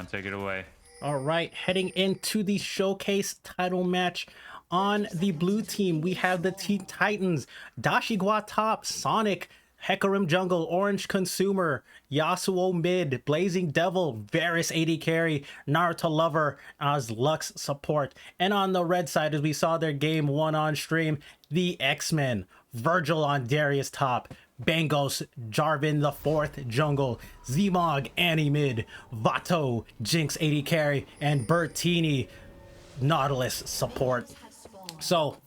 Leon, take it away. All right, heading into the showcase title match. On the blue team, we have the Teen Titans, Dashigwa top, Sonic, Hecarim jungle, Orange Consumer, Yasuo mid, Blazing Devil, Varus AD carry, Naruto Lover as Lux support. And on the red side, as we saw their game 1 on stream, the X-Men, Virgil on Darius top, Bangos, Jarvan the 4th jungle, Zmog, Annie mid, Vato, Jinx AD carry, and Bertini, Nautilus support. So,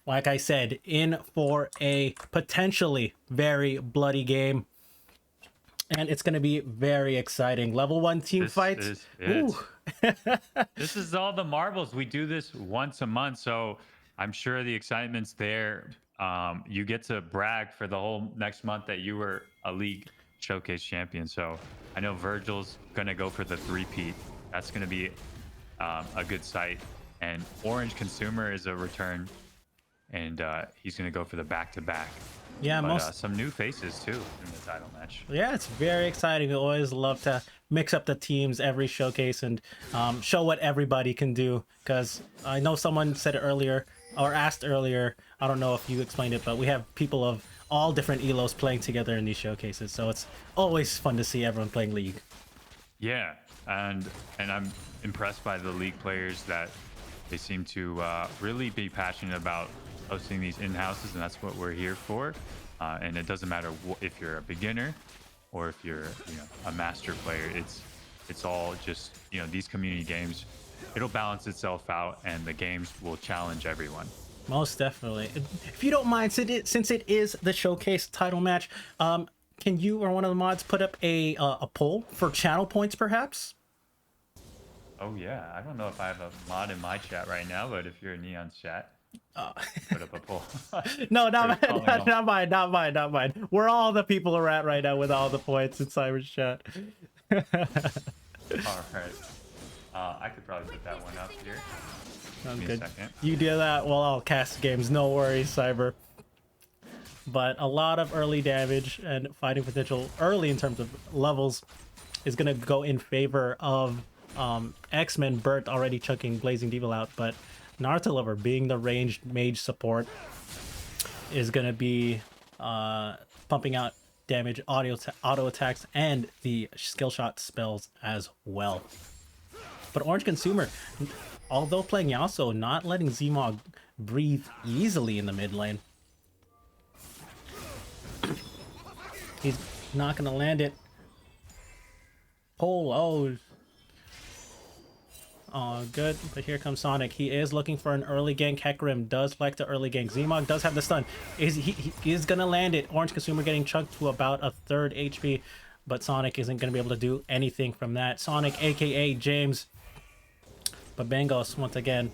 like I said, in for a potentially very bloody game. And it's going to be very exciting. Level 1 team fights. This is all the marbles. We do this once a month, so I'm sure the excitement's there. You get to brag for the whole next month that you were a league showcase champion. So I know Virgil's going to go for the 3-peat. That's going to be a good sight. And Orange Consumer is a return, and he's going to go for the back-to-back. Yeah, but, some new faces too in the title match. Yeah, it's very exciting. We always love to mix up the teams every showcase and show what everybody can do. Because I know someone said it earlier, or asked earlier, I don't know if you explained it, but we have people of all different elos playing together in these showcases. So it's always fun to see everyone playing League. Yeah, and I'm impressed by the League players that they seem to really be passionate about hosting these in-houses, and that's what we're here for. And it doesn't matter if you're a beginner or if you're a master player. It's all just these community games. It'll balance itself out, and the games will challenge everyone. Most definitely. If you don't mind, since it is the showcase title match, can you or one of the mods put up a poll for channel points, perhaps? Oh yeah, I don't know if I have a mod in my chat right now, but if you're in Neon's chat, put up a poll. No, not mine. We're all the people are at right now with all the points in Cyber's chat. All right. I could probably put that one up here. Give me a second. You do that while I'll cast games. No worries, Cyber. But a lot of early damage and fighting potential early in terms of levels is going to go in favor of X-Men. Bert already chucking Blazing Devil out, but Naruto Lover, being the ranged mage support, is going to be pumping out damage, auto attacks, and the skill shot spells as well. But Orange Consumer, although playing Yasuo, not letting Zmog breathe easily in the mid lane. He's not going to land it. Oh, good. But here comes Sonic. He is looking for an early gank. Hecarim does like the early gank. Zmog does have the stun. He is going to land it. Orange Consumer getting chunked to about a 3rd HP. But Sonic isn't going to be able to do anything from that. Sonic, a.k.a. James. But Bangos, once again.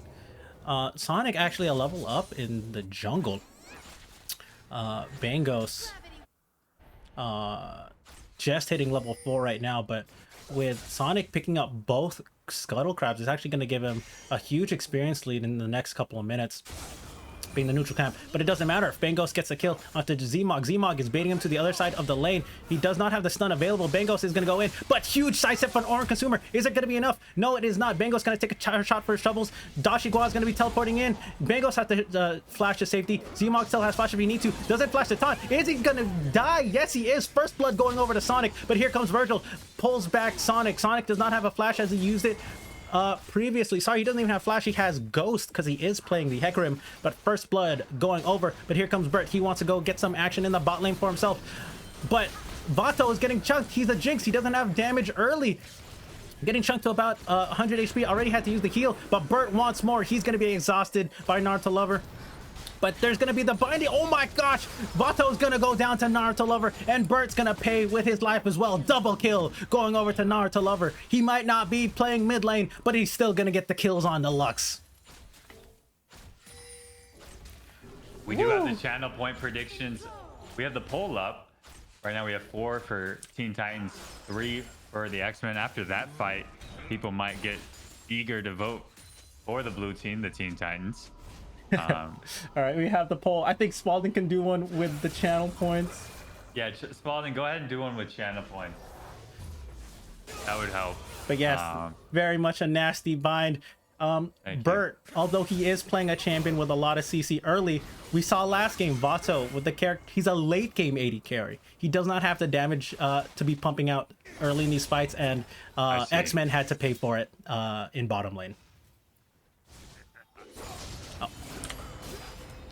Sonic actually a level up in the jungle. Bangos just hitting level 4 right now. But with Sonic picking up both Scuttle Crabs, is actually going to give him a huge experience lead in the next couple of minutes, being the neutral camp. But it doesn't matter if Bangos gets a kill onto Zmog. Zmog is baiting him to the other side of the lane. He does not have the stun available. Bangos is going to go in, but huge sidestep from Orange Consumer. Is it going to be enough? No, it is not. Bangos going to take a shot for his shovels. Dashigwa is going to be teleporting in. Bangos has to flash to safety. Zmog still has flash if he needs to. Doesn't flash the taunt. Is he going to die? Yes, he is. First blood going over to Sonic, but here comes Virgil. Pulls back Sonic. Sonic does not have a flash as he used it previously. Sorry, he doesn't even have flash. He has ghost because he is playing the Hecarim. But first blood going over. But here comes Bert. He wants to go get some action in the bot lane for himself. But Vato is getting chunked. He's a Jinx. He doesn't have damage early. Getting chunked to about 100 HP. Already had to use the heal. But Bert wants more. He's going to be exhausted by Naruto Lover. But there's going to be the binding. Oh my gosh. Vato's going to go down to Naruto Lover. And Bert's going to pay with his life as well. Double kill going over to Naruto Lover. He might not be playing mid lane, but he's still going to get the kills on the Lux. We do have the channel point predictions. We have the poll up. Right now we have 4 for Teen Titans, 3 for the X-Men. After that fight, people might get eager to vote for the blue team, the Teen Titans. All right, we have the poll. I think Spalding can do one with the channel points. Yeah, Spalding, go ahead and do one with channel points. That would help. But yes, very much a nasty bind. Thank Bert, although he is playing a champion with a lot of CC early, we saw last game Vato with the character. He's a late game AD carry. He does not have the damage to be pumping out early in these fights, and X-Men had to pay for it in bottom lane.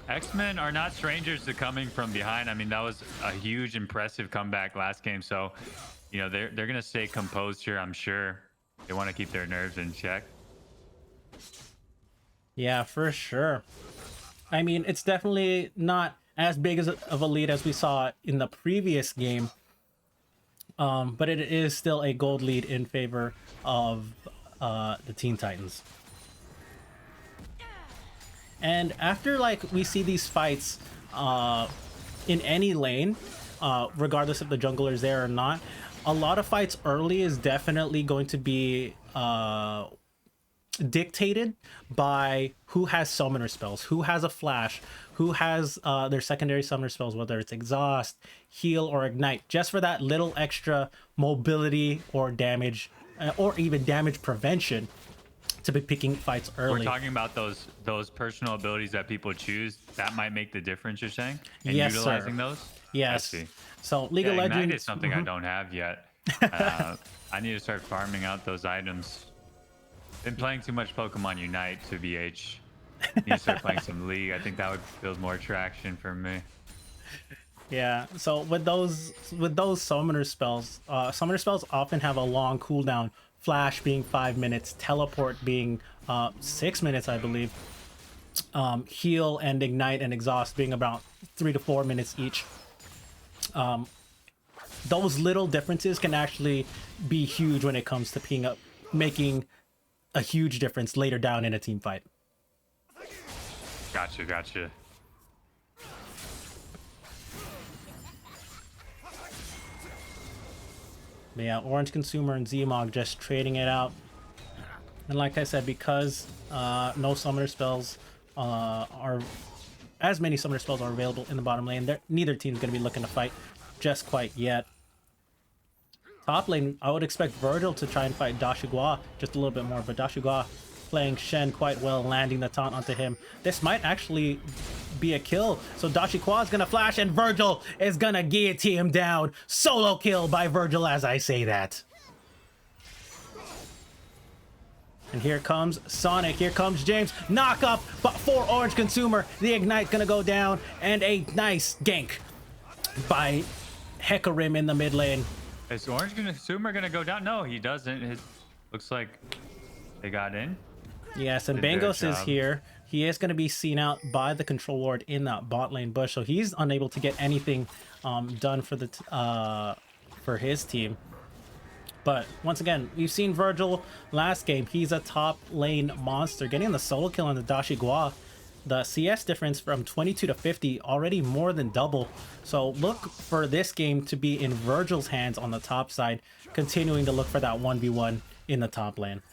X-Men are not strangers to coming from behind. I mean, that was a huge, impressive comeback last game. So, you know, they're gonna stay composed here. I'm sure they want to keep their nerves in check. Yeah, for sure. I mean, it's definitely not as big of a lead as we saw in the previous game, but it is still a gold lead in favor of the Teen Titans. And after, like, we see these fights in any lane, regardless if the jungler is there or not, a lot of fights early is definitely going to be dictated by who has summoner spells, who has a flash, who has their secondary summoner spells, whether it's exhaust, heal, or ignite, just for that little extra mobility or damage, or even damage prevention to be picking fights early. We're talking about those personal abilities that people choose that might make the difference, you're saying? And yes, utilizing sir. those? Yes. I see. So League of Ignite Legends is something I don't have yet. I need to start farming out those items. Been playing too much Pokemon Unite to BH. Need to start playing some League. I think that would build more traction for me. Yeah, so with those summoner spells often have a long cooldown. Flash being 5 minutes, teleport being 6 minutes, I believe. Heal and ignite and exhaust being about 3 to 4 minutes each. Those little differences can actually be huge when it comes to making a huge difference later down in a team fight. Gotcha. But yeah, Orange Consumer and Zmog just trading it out. And like I said, because no summoner spells as many summoner spells are available in the bottom lane, neither team's going to be looking to fight just quite yet. Top lane, I would expect Virgil to try and fight Dashigua just a little bit more, but Dashigua playing Shen quite well, landing the taunt onto him. This might actually be a kill. So Dashigua is going to flash, and Virgil is going to guillotine him down. Solo kill by Virgil as I say that. And here comes Sonic, here comes James. Knock up, but for Orange Consumer, the Ignite's going to go down, and a nice gank by Hecarim in the mid lane. Is Orange Consumer gonna go down? No, he doesn't. Looks like they got in. Yes, and Bangos is here. He is going to be seen out by the control ward in that bot lane bush, so he's unable to get anything done for his team. But once again, we've seen Virgil last game. He's a top lane monster, getting the solo kill on the Dashigua. The CS difference from 22 to 50 already more than double. So look for this game to be in Virgil's hands on the top side, continuing to look for that 1v1 in the top lane.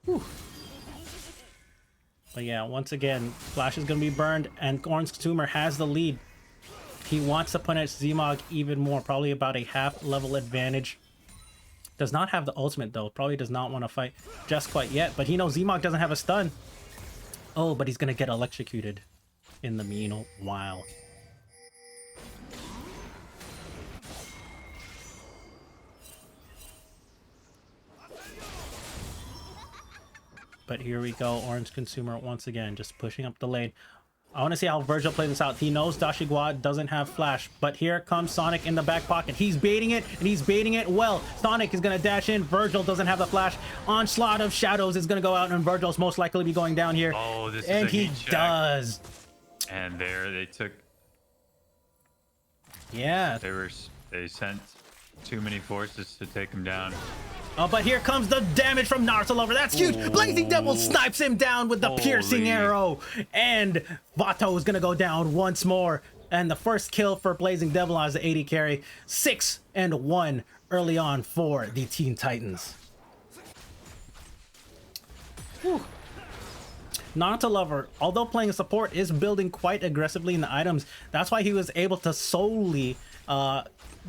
Whew. But yeah, once again, Flash is going to be burned, and Orange Consumer has the lead. He wants to punish Zmog even more, probably about a half level advantage. Does not have the ultimate though, probably does not want to fight just quite yet, but he knows Zmog doesn't have a stun. Oh, but he's going to get electrocuted in the meanwhile. But here we go, Orange Consumer once again, just pushing up the lane. I want to see how Virgil plays this out. He knows Dashigua doesn't have flash, but here comes Sonic in the back pocket. He's baiting it, and he's baiting it well. Sonic is going to dash in. Virgil doesn't have the flash. Onslaught of Shadows is going to go out, and Virgil's most likely be going down here. Oh, this is and a he heat check. does. And there they took. Yeah. They sent too many forces to take him down. Oh, but here comes the damage from Narcalover. That's huge. Ooh. Blazing Devil snipes him down with the piercing arrow. And Vato is going to go down once more. And the first kill for Blazing Devil as the AD carry. 6-1 early on for the Teen Titans. Whew. Naruto Lover, although playing a support, is building quite aggressively in the items. That's why he was able to solely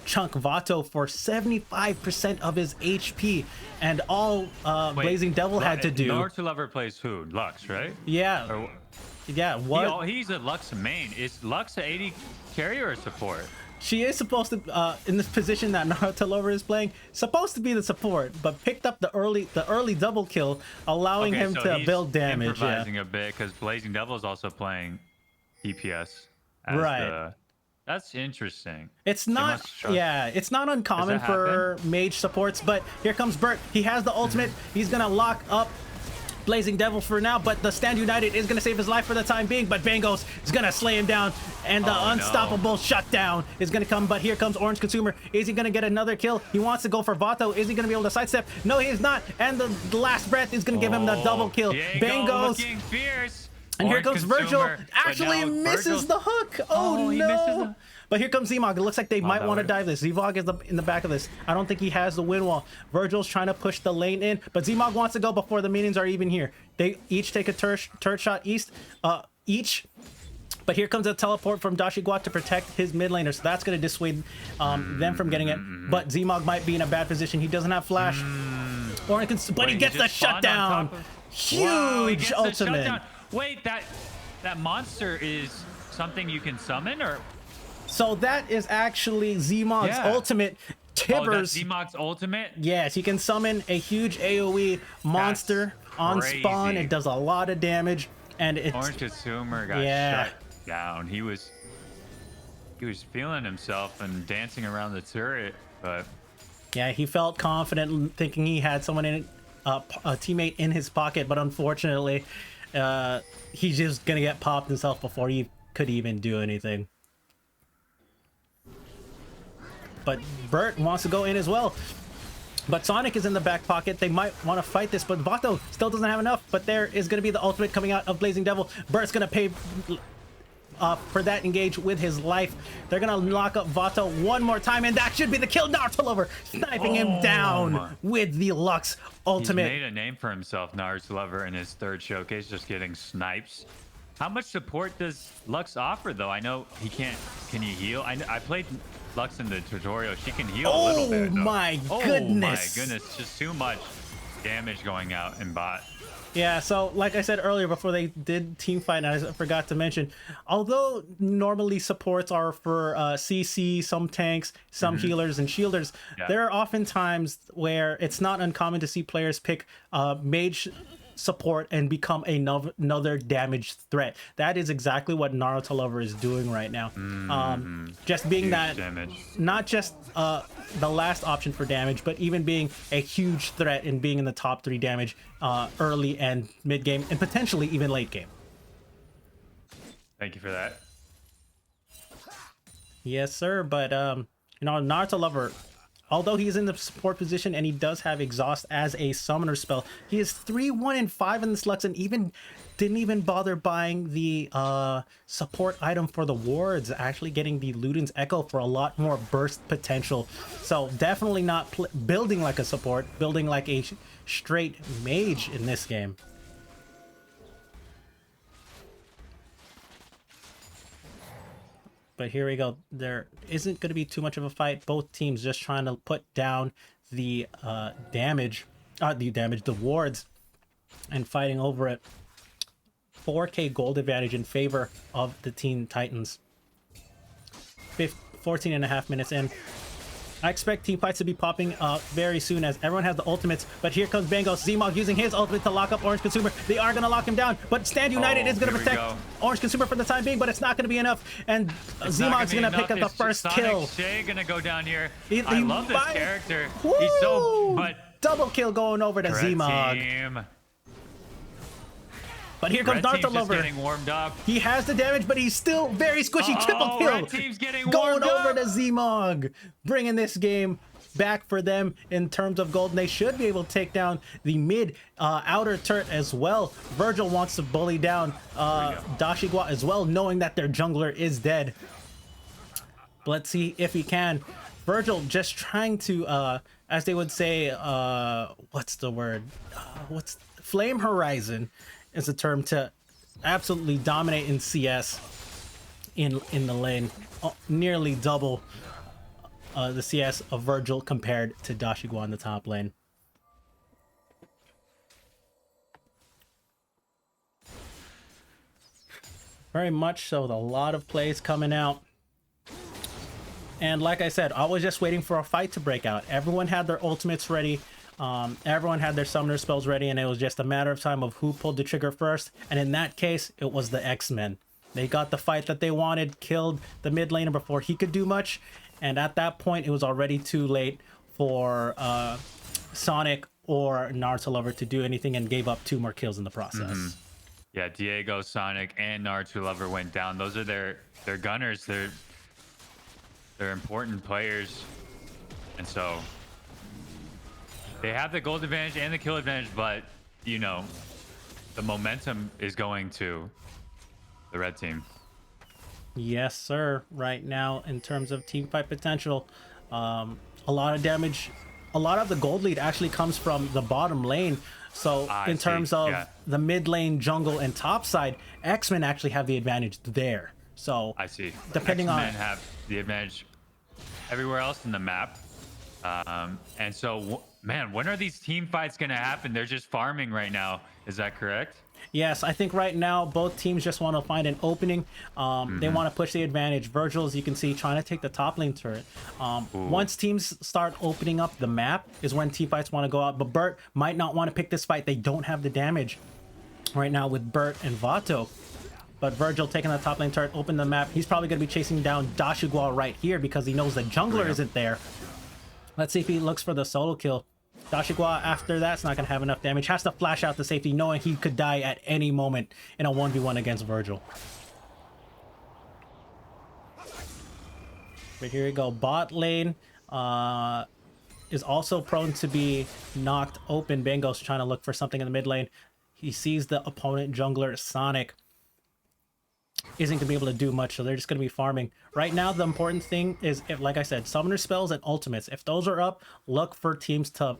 chunk Vato for 75% of his HP, and all Blazing Devil had to do. Naruto Lover plays who? Lux, right? Yeah. Or, Yeah, what? he's a Lux main. Is Lux a AD carry or a support? She is supposed to, in this position that Naruto Lover is playing, supposed to be the support, but picked up the early double kill, allowing him so to he's build damage. improvising a bit because Blazing Devil is also playing DPS. Right. That's interesting. It's not, yeah, it's not uncommon for mage supports, but here comes Bert. He has the ultimate. He's gonna lock up Blazing Devil for now, but the Stand United is gonna save his life for the time being, but Bangos is gonna slay him down, and the unstoppable shutdown is gonna come, but here comes Orange Consumer. Is he gonna get another kill? He wants to go for Vato. Is he gonna be able to sidestep? No, he is not, and the last breath is gonna give him the double kill. Bangos. Looking fierce. And Orange here comes Virgil. Consumer, Actually misses the hook. Oh, he no. misses But here comes Zemog. It looks like they might want to dive this. Zemog is in the back of this. I don't think he has the win wall. Virgil's trying to push the lane in, but Zemog wants to go before the minions are even here. They each take a turret shot east, each. But here comes a teleport from Dashigwa to protect his mid laner, so that's going to dissuade them from getting it. But Zemog might be in a bad position. He doesn't have flash. But he gets the shutdown. Huge ultimate. Wait, that monster is something you can summon, or? So that is actually Zemog's ultimate. Tibbers. Zemog's ultimate? Yes, he can summon a huge AoE monster on spawn. It does a lot of damage, and it's Orange Consumer got shut down. He was feeling himself and dancing around the turret, but yeah, he felt confident, thinking he had someone in a teammate in his pocket, but unfortunately, he's just gonna get popped himself before he could even do anything. But Bert wants to go in as well. But Sonic is in the back pocket. They might want to fight this, but Vato still doesn't have enough. But there is going to be the ultimate coming out of Blazing Devil. Bert's going to pay for that engage with his life. They're going to lock up Vato one more time, and that should be the kill. Naruto Lover sniping him down with the Lux ultimate. He's made a name for himself, Naruto Lover, in his third showcase, just getting snipes. How much support does Lux offer, though? I know he can't. Can you heal? I played Lux in the tutorial. She can heal a little bit. Oh my goodness. Just too much damage going out in bot. Yeah, so like I said earlier before they did team fight, and I forgot to mention, although normally supports are for CC, some tanks, some healers and shielders, there are often times where it's not uncommon to see players pick mage support and become another damage threat. That is exactly what Naruto Lover is doing right now. Just being huge that damage. Not just the last option for damage, but even being a huge threat and being in the top 3 damage early and mid game, and potentially even late game. Thank you for that. Yes, sir. But Naruto Lover, although he's in the support position and he does have exhaust as a summoner spell, he is 3-1-5 in this Lux, and didn't even bother buying the support item for the wards, actually getting the Luden's Echo for a lot more burst potential. So definitely not building like a support, building like a straight mage in this game. But here we go. There isn't going to be too much of a fight. Both teams just trying to put down the the wards, and fighting over it. 4K gold advantage in favor of the Teen Titans. 14.5 minutes in. I expect team fights to be popping very soon, as everyone has the ultimates. But here comes Bangos. Zemog using his ultimate to lock up Orange Consumer. They are going to lock him down, but Stand United is going to protect Orange Consumer for the time being, but it's not going to be enough. And Zemog's going to pick up the first kill. Shay going to go down here. I love this character. Woo! He's so... Double kill going over to Zemog. But here comes Naruto Lover. Getting warmed up. He has the damage, but he's still very squishy. Triple kill. Red team's getting going over to Zemog, bringing this game back for them in terms of gold. And they should be able to take down the mid outer turret as well. Virgil wants to bully down Dashigwa as well, knowing that their jungler is dead. But let's see if he can. Virgil just trying to, as they would say, what's the word? Flame Horizon is a term to absolutely dominate in CS in the lane. Nearly double the CS of Virgil compared to Dashigwa in the top lane. Very much so, with a lot of plays coming out. And like I said, I was just waiting for a fight to break out. Everyone had their ultimates ready. Everyone had their summoner spells ready, and it was just a matter of time of who pulled the trigger first. And in that case, it was the X-Men. They got the fight that they wanted, killed the mid laner before he could do much. And at that point, it was already too late for Sonic or Naruto Lover to do anything, and gave up 2 more kills in the process. Yeah, Diego, Sonic, and Naruto Lover went down. Those are their gunners. They're important players, and so they have the gold advantage and the kill advantage. But you know, the momentum is going to the red team. Yes, sir. Right now, in terms of team fight potential, a lot of damage. A lot of the gold lead actually comes from the bottom lane. So in terms of the mid lane, jungle, and top side, X-Men actually have the advantage there. So I see. Depending X-Men on have the advantage everywhere else in the map. And so, man, when are these team fights going to happen? They're just farming right now. Is that correct? Yes, I think right now both teams just want to find an opening. They want to push the advantage. Virgil, as you can see, trying to take the top lane turret. Once teams start opening up the map is when team fights want to go out. But Bert might not want to pick this fight. They don't have the damage right now with Bert and Vato. But Virgil taking the top lane turret, open the map. He's probably going to be chasing down Dashigwa right here because he knows the jungler isn't there. Let's see if he looks for the solo kill. Dashigwa, after that's not going to have enough damage. Has to flash out the safety, knowing he could die at any moment in a 1v1 against Virgil. But here we go. Bot lane is also prone to be knocked open. Bango's trying to look for something in the mid lane. He sees the opponent jungler, Sonic, isn't going to be able to do much, so they're just going to be farming. Right now, the important thing is, if, like I said, summoner spells and ultimates. If those are up, look for teams to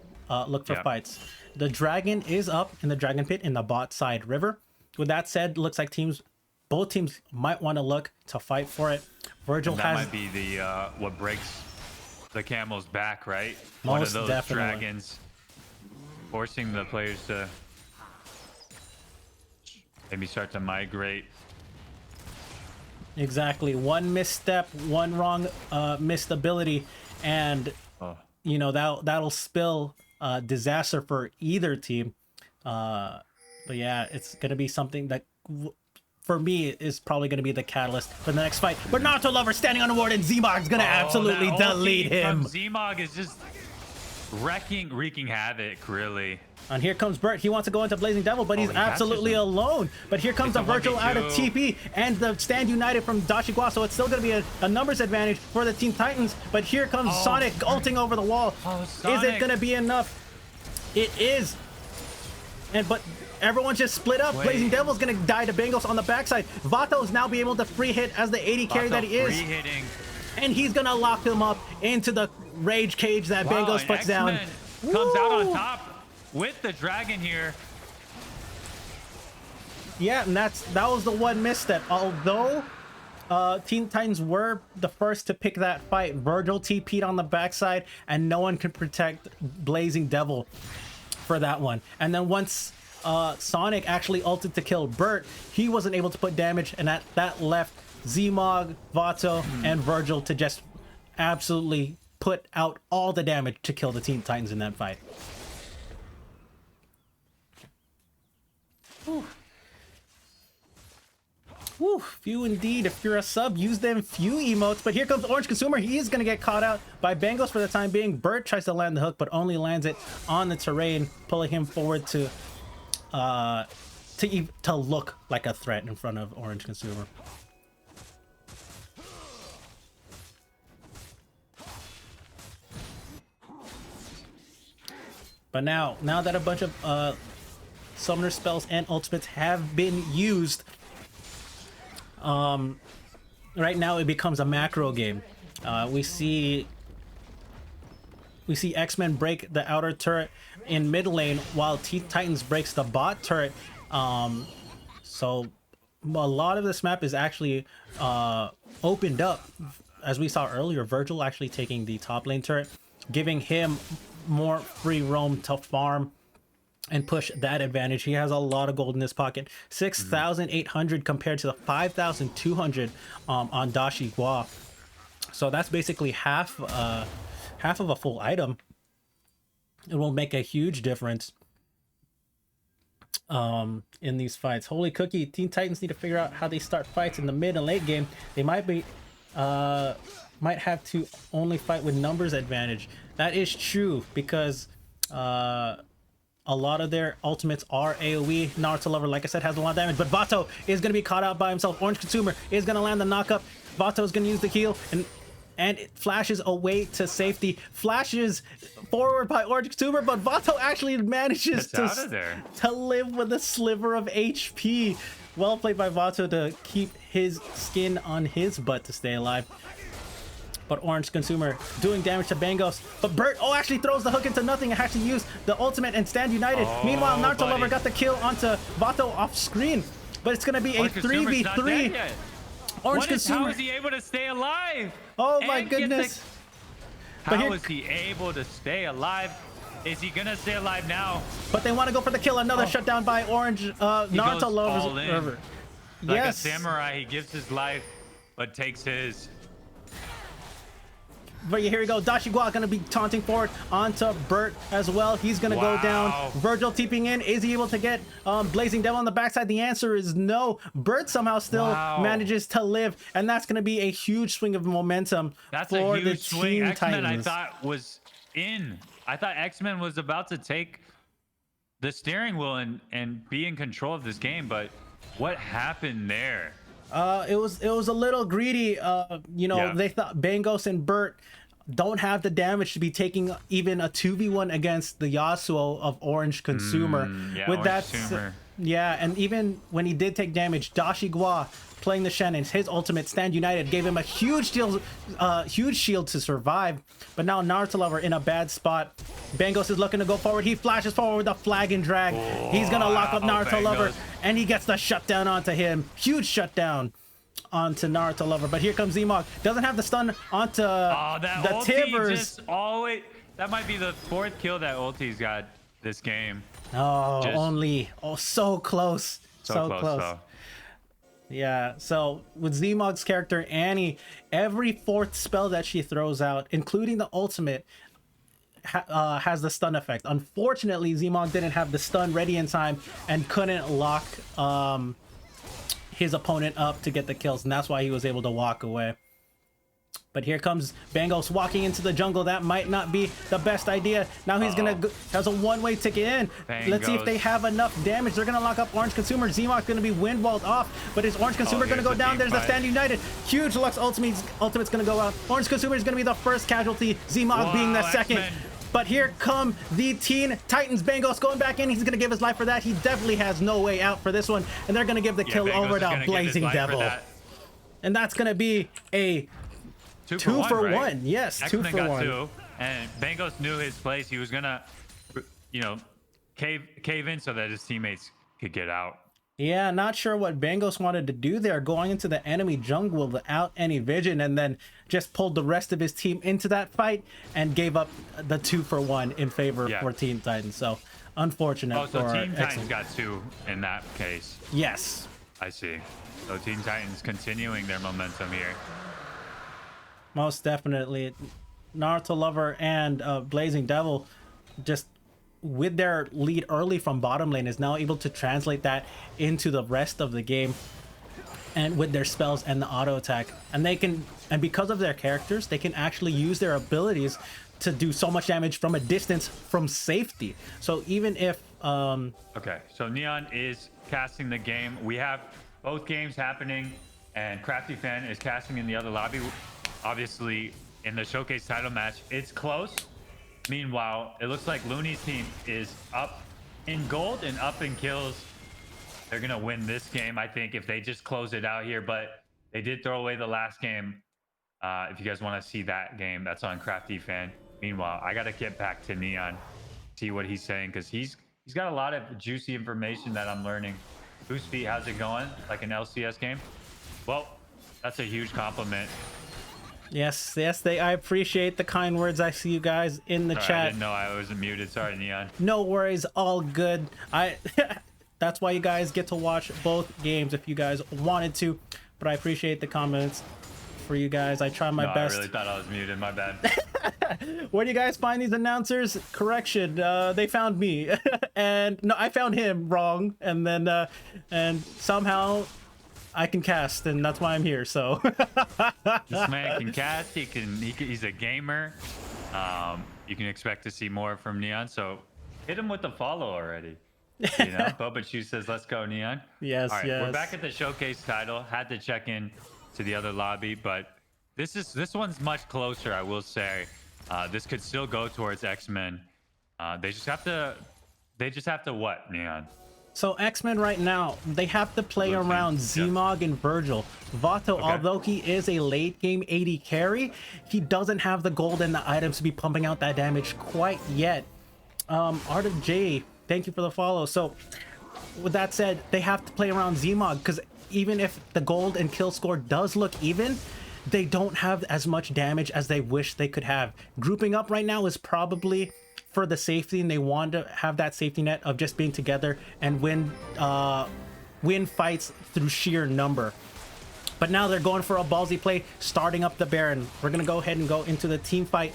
look for fights. The dragon is up in the dragon pit in the bot side river. With that said, looks like both teams might want to look to fight for it. Virgil that might be the what breaks the camel's back, right? One of those dragons forcing the players to maybe start to migrate. Exactly. One misstep, one wrong missed ability, and you know that'll spill disaster for either team. But yeah, it's gonna be something that for me is probably gonna be the catalyst for the next fight. But Naruto Lover standing on the ward, and Zmog's gonna absolutely delete him. Zmog is just wreaking havoc, really. And here comes Bert. He wants to go into Blazing Devil, but he's absolutely alone. But here comes the Virgil out of TP and the Stand United from Dashigwa, so it's still going to be a numbers advantage for the Teen Titans. But here comes Sonic ulting over the wall. Is it going to be enough? It is. But everyone's just split up. Blazing Devil's going to die to Bengals on the backside. Vato's now be able to free hit as the AD carry that he is. And he's going to lock him up into the rage cage that Bengals puts down. Comes out on top with the dragon here. Yeah, and that was the one misstep. Although Teen Titans were the first to pick that fight, Virgil TP'd on the backside, and no one could protect Blazing Devil for that one. And then once Sonic actually ulted to kill Bert, he wasn't able to put damage, and that left Zmog, Vato, and Virgil to just absolutely put out all the damage to kill the Teen Titans in that fight. Whew. Whew, few indeed. If you're a sub, use them few emotes. But here comes Orange Consumer. He is going to get caught out by Bengals for the time being. Bert tries to land the hook, but only lands it on the terrain, pulling him forward to look like a threat in front of Orange Consumer. But now that a bunch of summoner spells and ultimates have been used, right now it becomes a macro game. We see X-Men break the outer turret in mid lane while Teen Titans breaks the bot turret So a lot of this map is actually opened up, as we saw earlier. Virgil actually taking the top lane turret, giving him more free roam to farm and push that advantage. He has a lot of gold in his pocket, 6,800 compared to the 5,200 on Dashi Gua. So that's basically half of a full item. It will make a huge difference in these fights. Holy cookie, Teen Titans need to figure out how they start fights in the mid and late game. They might have to only fight with numbers advantage. That is true, because a lot of their ultimates are AoE. Naruto Lover, like I said, has a lot of damage, but Vato is going to be caught out by himself. Orange Consumer is going to land the knockup. Vato is going to use the heal, and it flashes away to safety. Flashes forward by Orange Consumer, but Vato actually manages to live with a sliver of HP. Well played by Vato to keep his skin on his butt to stay alive. But Orange Consumer doing damage to Bangos. But Bert, actually throws the hook into nothing and has to use the ultimate and stand united. Meanwhile, Naruto Lover got the kill onto Vato off screen. But it's going to be a 3v3. Orange Consumer. How is he able to stay alive? Oh my goodness. How is he able to stay alive? Is he going to stay alive now? But they want to go for the kill. Another shutdown by Orange Naruto Lover. Like a samurai, he gives his life, but takes his. But here we go. Dashigwa gonna be taunting forward onto Bert as well. He's gonna go down. Virgil TPing in. Is he able to get Blazing Devil on the backside? The answer is no. Bert somehow still manages to live, and that's gonna be a huge swing of momentum for the Teen Titans. I thought was in. I thought X-Men was about to take the steering wheel and be in control of this game, but what happened there? It was a little greedy. They thought Bangos and Bert don't have the damage to be taking even a 2v1 against the Yasuo of Orange Consumer. And even when he did take damage, Dashigwa playing the Shannons, his ultimate Stand United gave him a huge shield to survive. But now Naruto Lover in a bad spot. Bangos is looking to go forward. He flashes forward with a flag and drag. He's gonna lock up Naruto Lover, and he gets the shutdown onto him. Huge shutdown onto Naruto Lover. But here comes Zemog. Doesn't have the stun onto the Tivers. That might be the 4th kill that ulti's got this game. So close. So close. Though. Yeah, so with Zemog's character Annie, every 4th spell that she throws out, including the ultimate, has the stun effect. Unfortunately, Zemog didn't have the stun ready in time and couldn't lock his opponent up to get the kills, and that's why he was able to walk away. But here comes Bangos walking into the jungle. That might not be the best idea. Now he's gonna has a one-way ticket in. Let's see if they have enough damage. They're gonna lock up Orange Consumer. Zemog's gonna be wind walled off, but is Orange Consumer gonna go down? There's the Stand United. Huge Lux ultimate's gonna go out. Orange Consumer is gonna be the first casualty. Zemog being the second. But here come the Teen Titans. Bangos going back in. He's going to give his life for that. He definitely has no way out for this one. And they're going to give the kill over to Blazing Devil. And that's going to be a 2 for 1. Yes, X-Men 2 for got 1. 2. And Bangos knew his place. He was going to, cave in so that his teammates could get out. Yeah, not sure what Bangos wanted to do there, going into the enemy jungle without any vision, and then just pulled the rest of his team into that fight and gave up the 2 for 1 in favor for Teen Titans. So unfortunate. So Teen Titans got 2 in that case. Yes. I see. So Teen Titans continuing their momentum here. Most definitely. Naruto Lover and Blazing Devil, just with their lead early from bottom lane, is now able to translate that into the rest of the game, and with their spells and the auto attack, and because of their characters, they can actually use their abilities to do so much damage from a distance from safety. So even if okay, so Neon is casting the game. We have both games happening, and Crafty Fan is casting in the other lobby. Obviously in the showcase title match, it's close. Meanwhile, it looks like Looney's team is up in gold and up in kills. They're gonna win this game, I think, if they just close it out here. But they did throw away the last game. If you guys want to see that game, that's on Crafty Fan. Meanwhile, I gotta get back to Neon, see what he's saying, because he's He's got a lot of juicy information that I'm learning. Boost speed, how's it going? Like an LCS game? Well, that's a huge compliment. Yes, yes, I appreciate the kind words. I see you guys in the Sorry, chat. I didn't know I wasn't muted. Sorry, Neon. No worries, all good. That's why you guys get to watch both games if you guys wanted to. But I appreciate the comments for you guys. I try my best. I really thought I was muted. My bad. Where do you guys find these announcers? Correction, they found me. And no, I found him wrong. And then and somehow I can cast, and that's why I'm here. So This man can cast. He's a gamer. You can expect to see more from Neon. So hit him with the follow already. You know, Boba Chu says, "Let's go, Neon." Yes, All right, yes. we're back at the showcase title. Had to check in to the other lobby, but this one's much closer. I will say, this could still go towards X-Men. They just have to what, Neon? So X-Men right now, they have to play Blue team, around yeah. Zmog and Virgil. Vato, Okay. although he is a late game AD carry, he doesn't have the gold and the items to be pumping out that damage quite yet. Art of J, thank you for the follow. So with that said, they have to play around Zmog, because even if the gold and kill score does look even, they don't have as much damage as they wish they could have. Grouping up right now is probably for the safety, and they want to have that safety net of just being together and win fights through sheer number. But now they're going for a ballsy play, starting up the Baron. We're going to go ahead and go into the team fight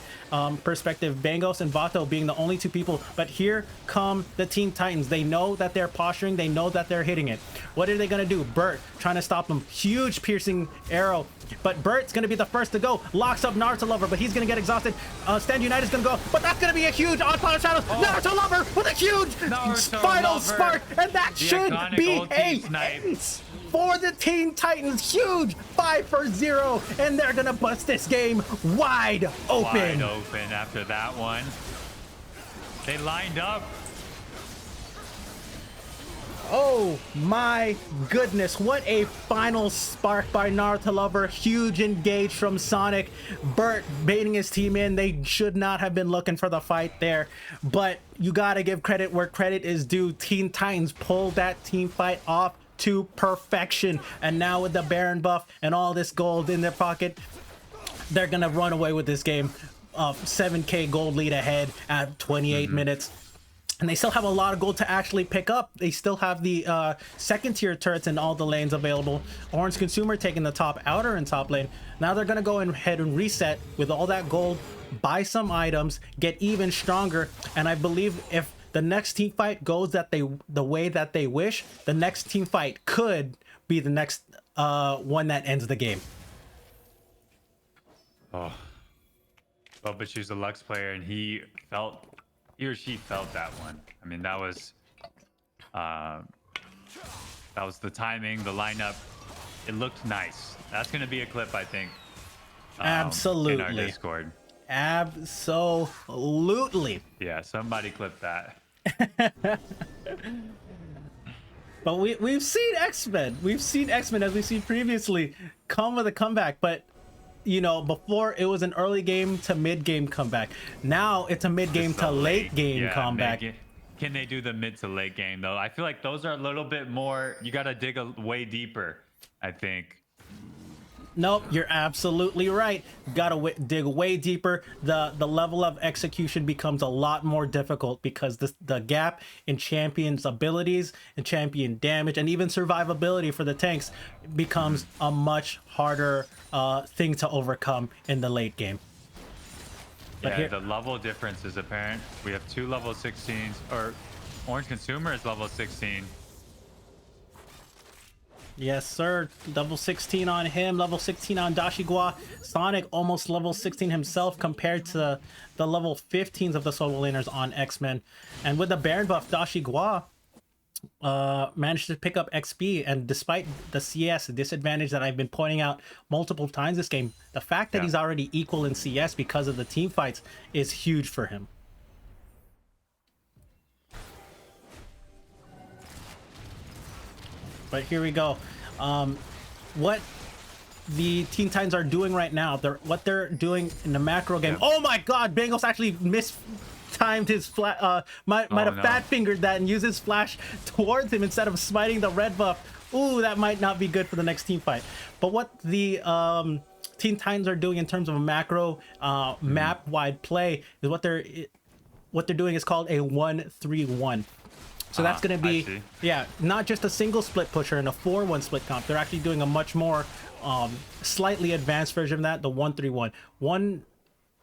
perspective. Bangos and Vato being the only two people. But here come the Team Titans. They know that they're posturing. They know that they're hitting it. What are they going to do? Bert trying to stop him. Huge piercing arrow. But Bert's going to be the first to go. Locks up Naruto Lover, but he's going to get exhausted. Stand United's going to go. But that's going to be a huge on-pile of shadows. Naruto Lover with a huge Naruto final Lover. spark. And that The should iconic be ulti a snipe. ace for the Teen Titans. Huge 5-0, and they're gonna bust this game wide open. Wide open after that one. They lined up. Oh my goodness, what a final spark by Naruto Lover. Huge engage from Sonic. Bert baiting his team in. They should not have been looking for the fight there, but you gotta give credit where credit is due. Teen Titans pulled that team fight off to perfection, and now with the Baron buff and all this gold in their pocket, they're gonna run away with this game. 7k gold lead ahead at 28 minutes, and they still have a lot of gold to actually pick up. They still have the second tier turrets in all the lanes available. Orange Consumer taking the top outer and top lane. Now they're gonna go ahead and reset with all that gold, buy some items, get even stronger, and I believe if the next team fight goes the way that they wish, the next team fight could be the next one that ends the game. Oh, but she's a Lux player, and he or she felt that one. I mean, that was the timing, the lineup. It looked nice. That's gonna be a clip, I think. Absolutely. In our Discord. Absolutely. Yeah, somebody clip that. But we've seen X-Men. We've seen X-Men, as we've seen previously, come with a comeback. But, you know, before it was an early game to mid game comeback. Now it's a mid game to late game comeback. Can they do the mid to late game, though? I feel like those are a little bit more, you got to dig way deeper, I think. Nope, you're absolutely right. Gotta dig way deeper. The level of execution becomes a lot more difficult because the gap in champions' abilities and champion damage and even survivability for the tanks becomes a much harder thing to overcome in the late game. But Yeah, the level difference is apparent. We have 2 level 16s, or Orange Consumer is level 16. Yes, sir. Level 16 on him, level 16 on Dashigwa. Sonic almost level 16 himself compared to the level 15s of the solo laners on X-Men. And with the Baron buff, Dashigwa managed to pick up XP, and despite the CS disadvantage that I've been pointing out multiple times this game, the fact that he's already equal in CS because of the team fights is huge for him. But here we go. What the Teen Titans are doing right now, what they're doing in the macro game. Oh my god, Bengals actually timed his might have fat fingered that and used his flash towards him instead of smiting the red buff. Ooh, that might not be good for the next team fight. But what the Teen Titans are doing in terms of a macro map wide play is what they're doing is called a 1-3-1. So that's going to be, not just a single split pusher and a 4-1 split comp. They're actually doing a much more slightly advanced version of that, the 1-3-1. One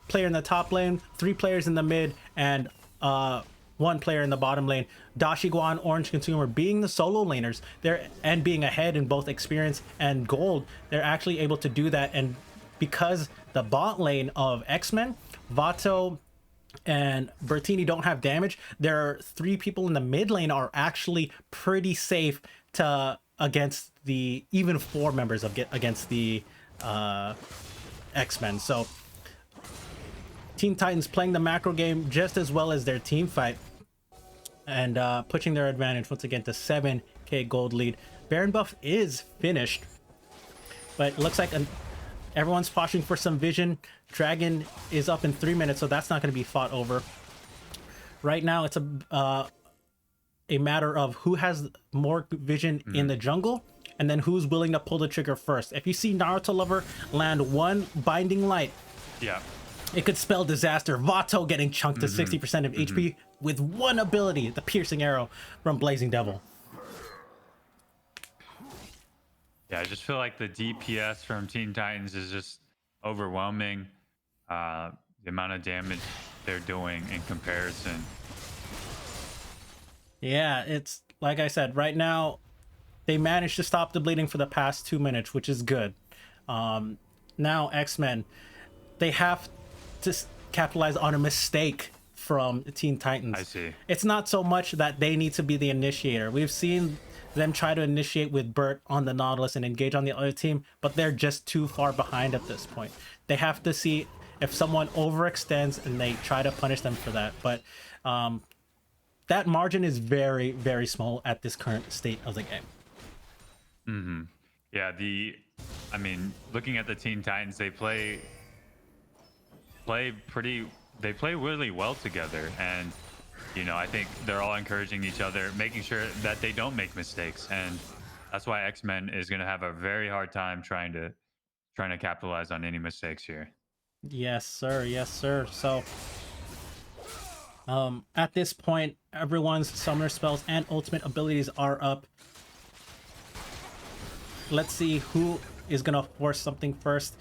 player in the top lane, 3 players in the mid, and 1 player in the bottom lane. Dashigwa and Orange Consumer being the solo laners, and being ahead in both experience and gold, they're actually able to do that. And because the bot lane of X-Men, Vato and Bertini don't have damage, there are 3 people in the mid lane are actually pretty safe to against the even 4 members of against the X-Men. So Teen Titans playing the macro game just as well as their team fight, and pushing their advantage once again to 7k gold lead. Baron buff is finished, but it looks like everyone's pushing for some vision. Dragon is up in 3 minutes, so that's not going to be fought over. Right now, it's a matter of who has more vision in the jungle, and then who's willing to pull the trigger first. If you see Naruto Lover land 1 binding light, it could spell disaster. Vato getting chunked to 60% of HP with 1 ability, the piercing arrow from Blazing Devil. Yeah, I just feel like the DPS from Teen Titans is just overwhelming. The amount of damage they're doing in comparison. Yeah, it's like I said, right now they managed to stop the bleeding for the past 2 minutes, which is good. Now X-Men, they have to capitalize on a mistake from Teen Titans. I see. It's not so much that they need to be the initiator. We've seen them try to initiate with Bert on the Nautilus and engage on the other team, but they're just too far behind at this point. They have to see if someone overextends and they try to punish them for that. But that margin is very, very small at this current state of the game. Yeah, I mean, looking at the Teen Titans, they play really well together, and you know, I think they're all encouraging each other, making sure that they don't make mistakes, and that's why X-Men is going to have a very hard time trying to capitalize on any mistakes here. Yes, sir. Yes, sir. So at this point, everyone's summoner spells and ultimate abilities are up. Let's see who is going to force something first.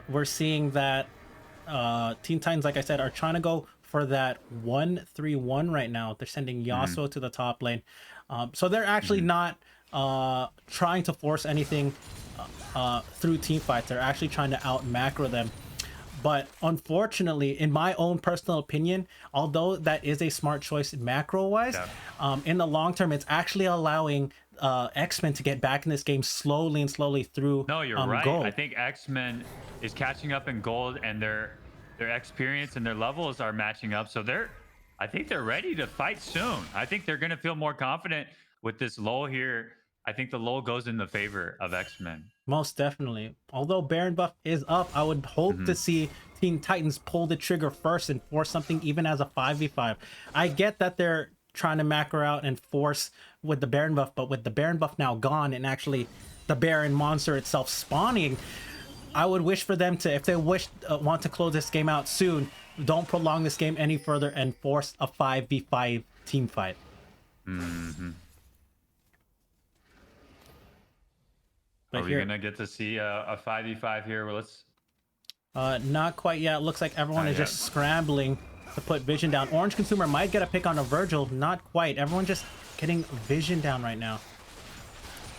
We're seeing that Teen Titans, like I said, are trying to go for that 1-3-1 right now. They're sending Yasuo to the top lane. So they're actually not trying to force anything through team fights. They're actually trying to out macro them. But unfortunately, in my own personal opinion, although that is a smart choice macro-wise, in the long term, it's actually allowing X-Men to get back in this game slowly and slowly through No, you're right. gold. I think X-Men is catching up in gold, and their experience and their levels are matching up. So I think they're ready to fight soon. I think they're going to feel more confident with this lull here. I think the lull goes in the favor of X-Men. Most definitely. Although Baron buff is up, I would hope to see Teen Titans pull the trigger first and force something even as a 5v5. I get that they're trying to macro out and force with the Baron buff, but with the Baron buff now gone and actually the Baron monster itself spawning, I would wish for them to, if they want to close this game out soon, don't prolong this game any further and force a 5v5 team fight. Are we gonna get to see a 5v5 here? Well, let's. Not quite yet. Looks like everyone is just scrambling to put vision down. Orange Consumer might get a pick on a Virgil. Not quite. Everyone just getting vision down right now.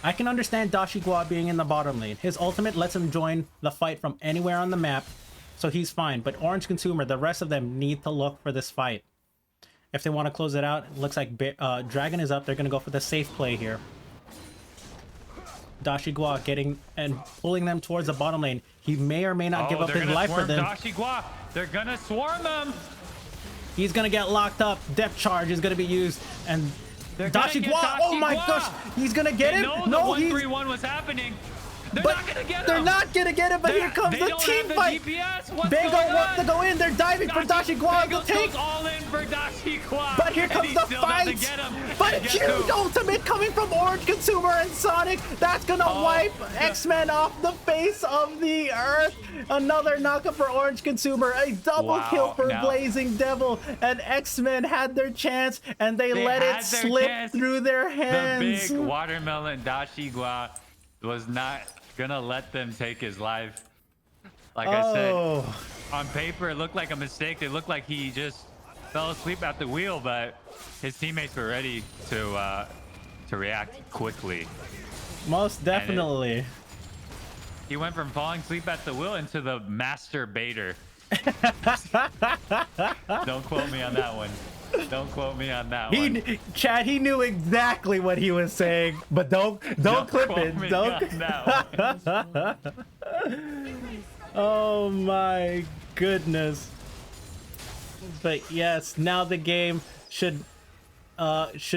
I can understand Dashigwa being in the bottom lane. His ultimate lets him join the fight from anywhere on the map, so he's fine. But Orange Consumer, the rest of them need to look for this fight. If they want to close it out, it looks like Dragon is up. They're going to go for the safe play here. Dashigwa getting and pulling them towards the bottom lane. He may or may not give up his life for them. Dashigwa. They're going to swarm them. He's going to get locked up. Depth charge is going to be used. And Dashigwa, oh my gosh, he's going to get him. No, the 1-3-1 was happening. They're not gonna get him. They're not gonna get it, but here comes the team fight. Bagel wants to go in. They're diving for Dashigwa to take. All in for Dashigwa. But here comes the fight. But huge ultimate coming from Orange Consumer and Sonic. That's gonna wipe X-Men off the face of the earth. Another knockup for Orange Consumer. A double kill for Blazing Devil. And X-Men had their chance, and they let it slip through their hands. The big watermelon Dashigwa was not gonna let them take his life. Like I said, on paper it looked like a mistake. It looked like he just fell asleep at the wheel, but his teammates were ready to react quickly. Most definitely. He went from falling asleep at the wheel into the master baiter. Don't quote me on that one. Don't quote me on that one. Chad, he knew exactly what he was saying, but don't clip it. Don't. Oh my goodness. But yes, now the game should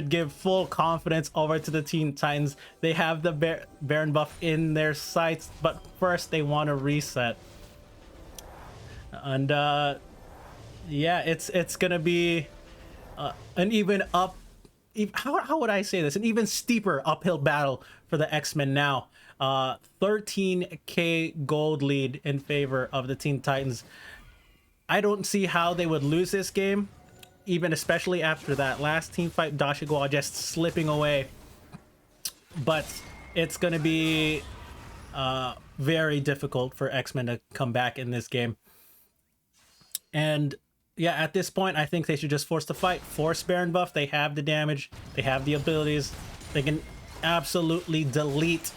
give full confidence over to the Teen Titans. They have the Baron buff in their sights, but first they want to reset. And yeah, it's gonna be an even how would I say this? An even steeper uphill battle for the X-Men now. 13k gold lead in favor of the Teen Titans. I don't see how they would lose this game, even especially after that last team fight, Dashigwa just slipping away. But it's gonna be very difficult for X-Men to come back in this game. And yeah, at this point, I think they should just force the fight, force Baron buff. They have the damage, they have the abilities, they can absolutely delete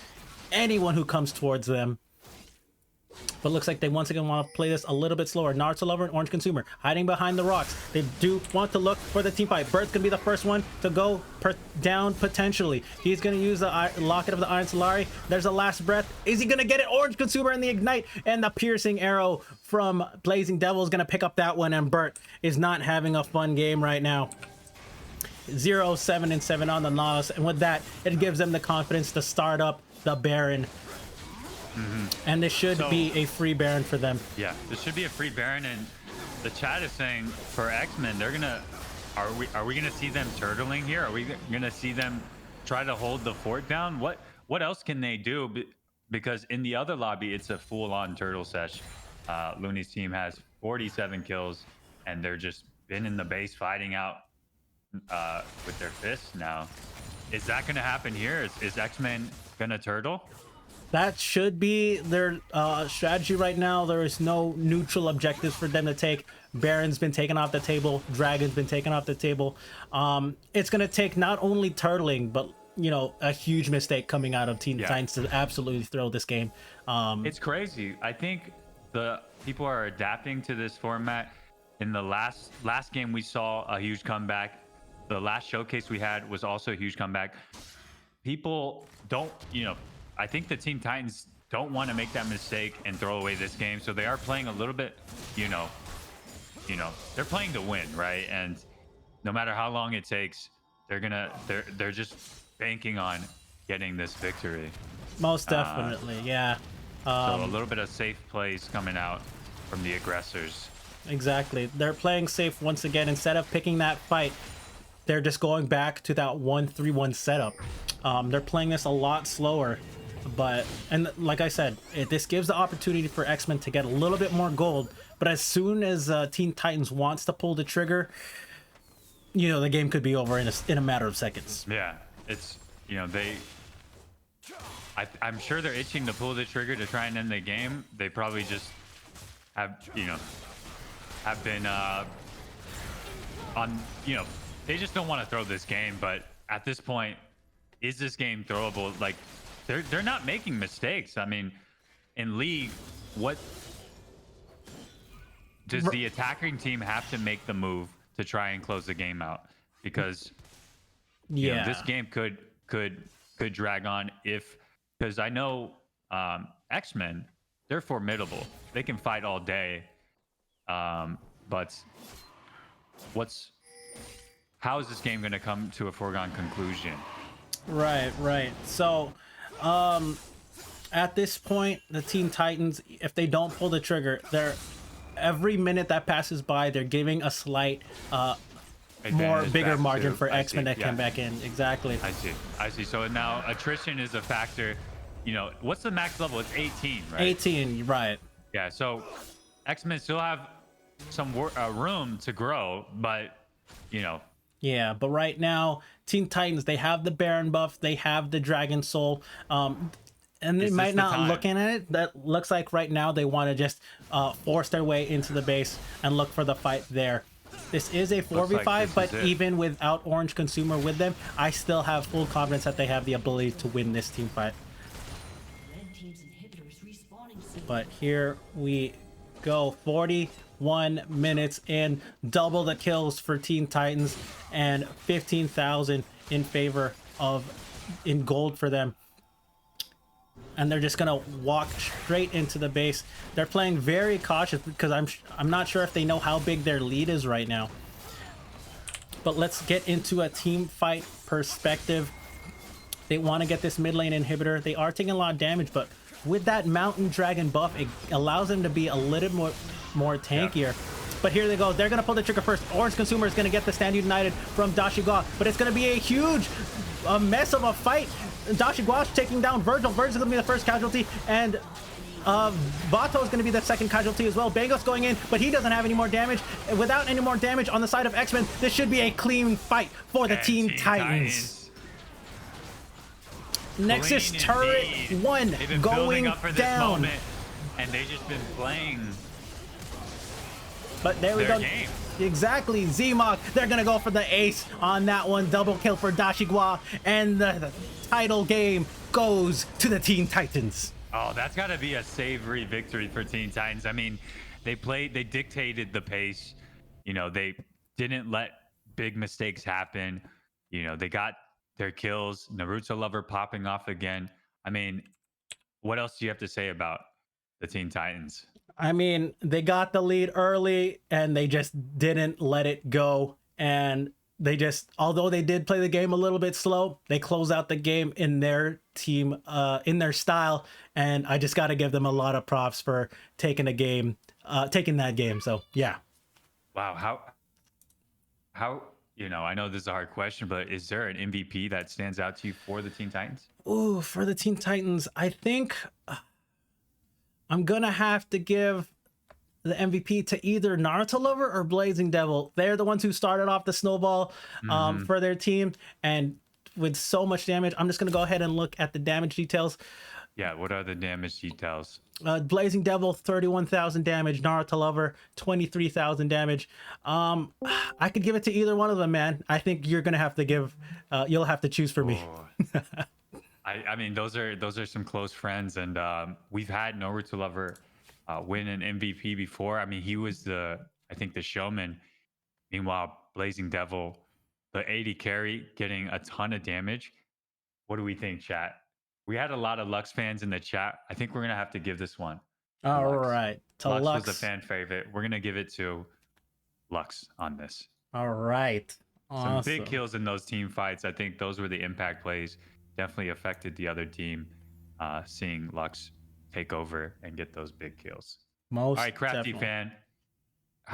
anyone who comes towards them. But looks like they once again want to play this a little bit slower. Naruto Lover and Orange Consumer hiding behind the rocks. They do want to look for the team fight. Bert's gonna be the first one to go down potentially. He's gonna use the Locket of the Iron Solari. There's a last breath. Is he gonna get it? Orange Consumer and the Ignite, and the piercing arrow from Blazing Devil is gonna pick up that one, and Bert is not having a fun game right now. 0, 7, and 7 on the Nautilus, and with that, it gives them the confidence to start up the Baron. And this should be a free Baron for them. Yeah, this should be a free Baron, and the chat is saying for X-Men, they're gonna are we gonna see them turtling here? Are we gonna see them try to hold the fort down? What else can they do? Because in the other lobby, it's a full-on turtle sesh. Looney's team has 47 kills, and they're just been in the base fighting out with their fists now. Is that gonna happen here? Is X-Men gonna turtle? That should be their strategy right now. There is no neutral objectives for them to take. Baron's been taken off the table. Dragon's been taken off the table. It's going to take not only turtling, but, you know, a huge mistake coming out of Teen Titans to absolutely throw this game. It's crazy. I think the people are adapting to this format. In the last game, we saw a huge comeback. The last showcase we had was also a huge comeback. People don't, you know, I think the Teen Titans don't want to make that mistake and throw away this game, so they are playing a little bit, you know, they're playing to win, right? And no matter how long it takes, they're just banking on getting this victory. Most definitely, yeah. So a little bit of safe plays coming out from the aggressors. Exactly, they're playing safe once again. Instead of picking that fight, they're just going back to that 1-3-1 setup. They're playing this a lot slower. But, and like I said, this gives the opportunity for X-Men to get a little bit more gold. But as soon as Teen Titans wants to pull the trigger, you know, the game could be over in a matter of seconds. Yeah, it's, you know, I'm sure they're itching to pull the trigger to try and end the game. They probably just have, you know, have been on, you know, they just don't want to throw this game. But at this point, is this game throwable? Like, they're not making mistakes. I mean, in League, what does the attacking team have to make the move to try and close the game out? Because you know, this game could drag on because I know X-Men, they're formidable. They can fight all day. But how is this game going to come to a foregone conclusion? Right. So, At this point, the Teen Titans, if they don't pull the trigger, they're every minute that passes by, they're giving a slight more Advantage bigger back margin to- for I X-Men see, that come back in. Exactly. I see. So now attrition is a factor. You know, what's the max level? It's 18, right? 18, you're right. Yeah. So X-Men still have some room to grow, but you know, Yeah, but right now, Teen Titans, they have the Baron buff, they have the Dragon Soul, and they Is this might the not time? looking at it. That looks like right now they want to just force their way into the base and look for the fight there. This is a 4v5, like this but is it. even without Orange Consumer with them, I still have full confidence that they have the ability to win this team fight. Red team's inhibitors respawning soon. But here we go, 41 minutes in, double the kills for Teen Titans and 15,000 in favor of in gold for them. And they're just gonna walk straight into the base. They're playing very cautious because I'm not sure if they know how big their lead is right now. But let's get into a team fight perspective. They want to get this mid lane inhibitor. They are taking a lot of damage, but with that Mountain Dragon buff, it allows them to be a little more tankier. Yeah. But here they go. They're going to pull the trigger first. Orange Consumer is going to get the Stand United from Dashigwa, but it's going to be a huge mess of a fight. Dashigwa's taking down Virgil. Virgil's going to be the first casualty, and Vato is going to be the second casualty as well. Bangos going in, but he doesn't have any more damage. Without any more damage on the side of X-Men, this should be a clean fight for the and Teen Titans. Nexus Clean turret indeed. 1 They've been going building up for this down. moment, and they've just been playing But there we their go. game. Exactly, Zmog. They're gonna go for the ace on that one. Double kill for Dashigwa, and the title game goes to the Teen Titans. Oh, that's got to be a savory victory for Teen Titans. I mean, they dictated the pace. You know, they didn't let big mistakes happen. You know, they got their kills. Naruto Lover popping off again. I mean, what else do you have to say about the Teen Titans? I mean, they got the lead early and they just didn't let it go. And they just, although they did play the game a little bit slow, they close out the game in their team, in their style. And I just got to give them a lot of props for taking that game. So yeah. Wow, how you know, I know this is a hard question, but is there an MVP that stands out to you for the Teen Titans? Ooh, for the Teen Titans, I think I'm gonna have to give the MVP to either Naruto Lover or Blazing Devil. They're the ones who started off the snowball for their team, and with so much damage, I'm just gonna go ahead and look at the damage details. Yeah, what are the damage details? Blazing Devil, 31,000 damage. Naruto Lover, 23,000 damage. I could give it to either one of them, man. I think you're gonna have to give. You'll have to choose for me. Oh. I mean, those are some close friends, and we've had Naruto Lover win an MVP before. I mean, he was I think the showman. Meanwhile, Blazing Devil, the 80 carry, getting a ton of damage. What do we think, chat? We had a lot of Lux fans in the chat. I think we're gonna have to give this one. All Lux. right, to Lux Lux. was a fan favorite. We're gonna give it to Lux on this. All right, Some awesome. big kills in those team fights. I think those were the impact plays. Definitely affected the other team. Seeing Lux take over and get those big kills. Most All right, Crafty definitely. fan.